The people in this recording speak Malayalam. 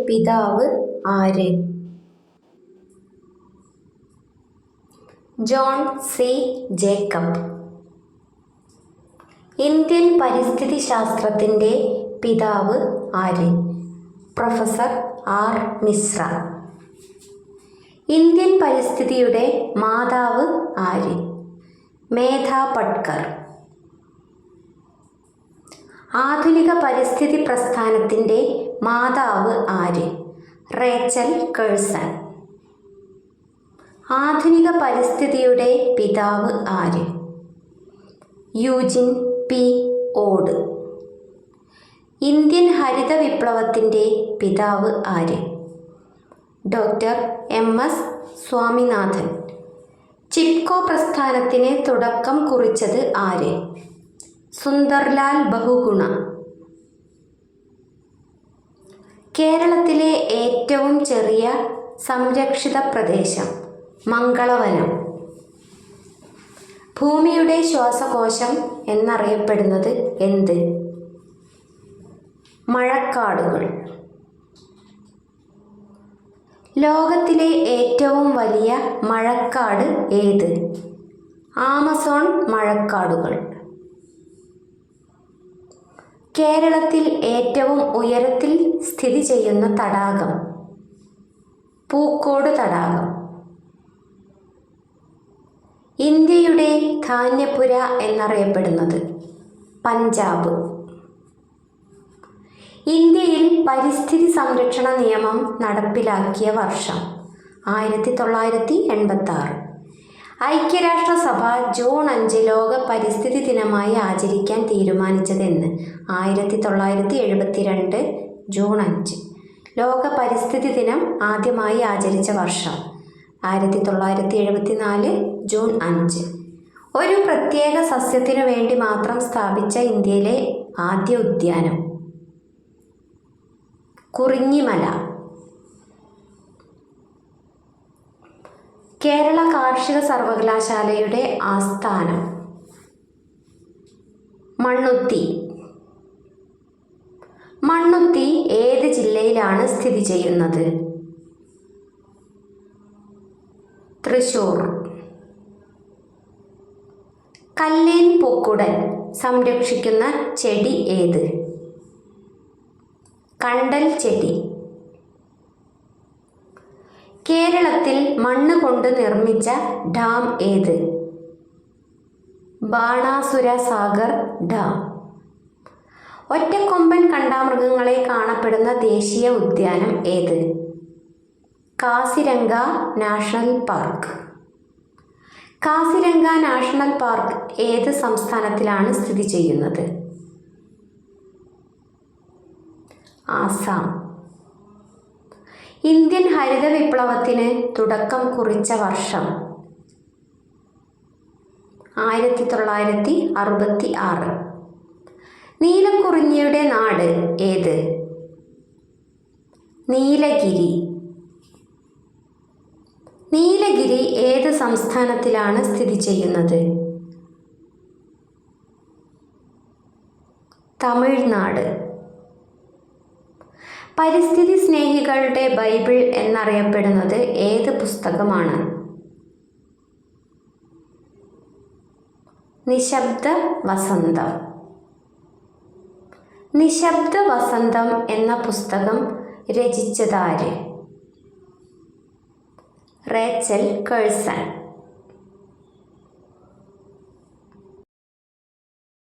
പിതാവ് ആര്? John C Jacob. ഇന്ത്യൻ പരിസ്ഥിതി ശാസ്ത്രത്തിൻ്റെ പിതാവ് ആര്? Professor R Mishra. ഇന്ത്യൻ പരിസ്ഥിതിയുടെ മാതാവ് ആര്? മേധ പട്കർ. ആധുനിക പരിസ്ഥിതി പ്രസ്ഥാനത്തിൻ്റെ മാതാവ് ആര്? Rachel Carson. ആധുനിക പരിസ്ഥിതിയുടെ പിതാവ് ആര്? യൂജിൻ പി ഓഡ്. ഇന്ത്യൻ ഹരിത വിപ്ലവത്തിൻ്റെ പിതാവ് ആര്? ഡോക്ടർ എം.എസ്. സ്വാമിനാഥൻ. ചിപ്കോ പ്രസ്ഥാനത്തിന് തുടക്കം കുറിച്ചത് ആര്? സുന്ദർലാൽ ബഹുഗുണ. കേരളത്തിലെ ഏറ്റവും ചെറിയ സംരക്ഷിത പ്രദേശം മംഗളവനം. ഭൂമിയുടെ ശ്വാസകോശം എന്നറിയപ്പെടുന്നത് എന്ത്? മഴക്കാടുകൾ. ലോകത്തിലെ ഏറ്റവും വലിയ മഴക്കാട് ഏത്? ആമസോൺ മഴക്കാടുകൾ. കേരളത്തിൽ ഏറ്റവും ഉയരത്തിൽ സ്ഥിതി ചെയ്യുന്ന തടാകം? പൂക്കോട് തടാകം. ഇന്ത്യയുടെ ധാന്യപ്പുര എന്നറിയപ്പെടുന്നത്? പഞ്ചാബ്. ഇന്ത്യയിൽ പരിസ്ഥിതി സംരക്ഷണ നിയമം നടപ്പിലാക്കിയ വർഷം? 1986. ഐക്യരാഷ്ട്രസഭ ജൂൺ 5 ലോക പരിസ്ഥിതി ദിനമായി ആചരിക്കാൻ തീരുമാനിച്ചതെന്ന്? 1972 ജൂൺ 5. ലോക പരിസ്ഥിതി ദിനം ആദ്യമായി ആചരിച്ച വർഷം? 1974 ജൂൺ 5. ഒരു പ്രത്യേക സസ്യത്തിനു വേണ്ടി മാത്രം സ്ഥാപിച്ച ഇന്ത്യയിലെ ആദ്യ ഉദ്യാനം? കുറിഞ്ഞിമല. കേരള കാർഷിക സർവകലാശാലയുടെ ആസ്ഥാനം? മണ്ണുത്തി. മണ്ണുത്തി ഏത് ജില്ലയിലാണ് സ്ഥിതി ചെയ്യുന്നത്? തൃശ്ശൂർ. കല്ലേൻ പൂക്കുടൻ സംരക്ഷിക്കുന്ന ചെടി ഏത്? കണ്ടൽ ചെടി. കേരളത്തിൽ മണ്ണ് കൊണ്ട് നിർമ്മിച്ച ഡാം ഏത്? ബാണാസുര സാഗർ ഡാം. ഒറ്റക്കൊമ്പൻ കണ്ടാമൃഗങ്ങളെ കാണപ്പെടുന്ന ദേശീയ ഉദ്യാനം ഏത്? Kaziranga national park. Kaziranga national park ഏത് സംസ്ഥാനത്തിലാണ് സ്ഥിതി ചെയ്യുന്നത്? ആസാം. ഇന്ത്യൻ ഹരിത വിപ്ലവത്തിന് തുടക്കം കുറിച്ച വർഷം? 1966. നീലക്കുറിഞ്ഞിയുടെ നാട് ഏത്? നീലഗിരി. നീലഗിരി ഏത് സംസ്ഥാനത്തിലാണ് സ്ഥിതി ചെയ്യുന്നത്? തമിഴ്നാട്. പരിസ്ഥിതി സ്നേഹികളുടെ ബൈബിൾ എന്നറിയപ്പെടുന്നത് ഏത് പുസ്തകമാണ്? നിശബ്ദ വസന്തം. നിശബ്ദ വസന്തം എന്ന പുസ്തകം രചിച്ചതാര്? Rachel Carson.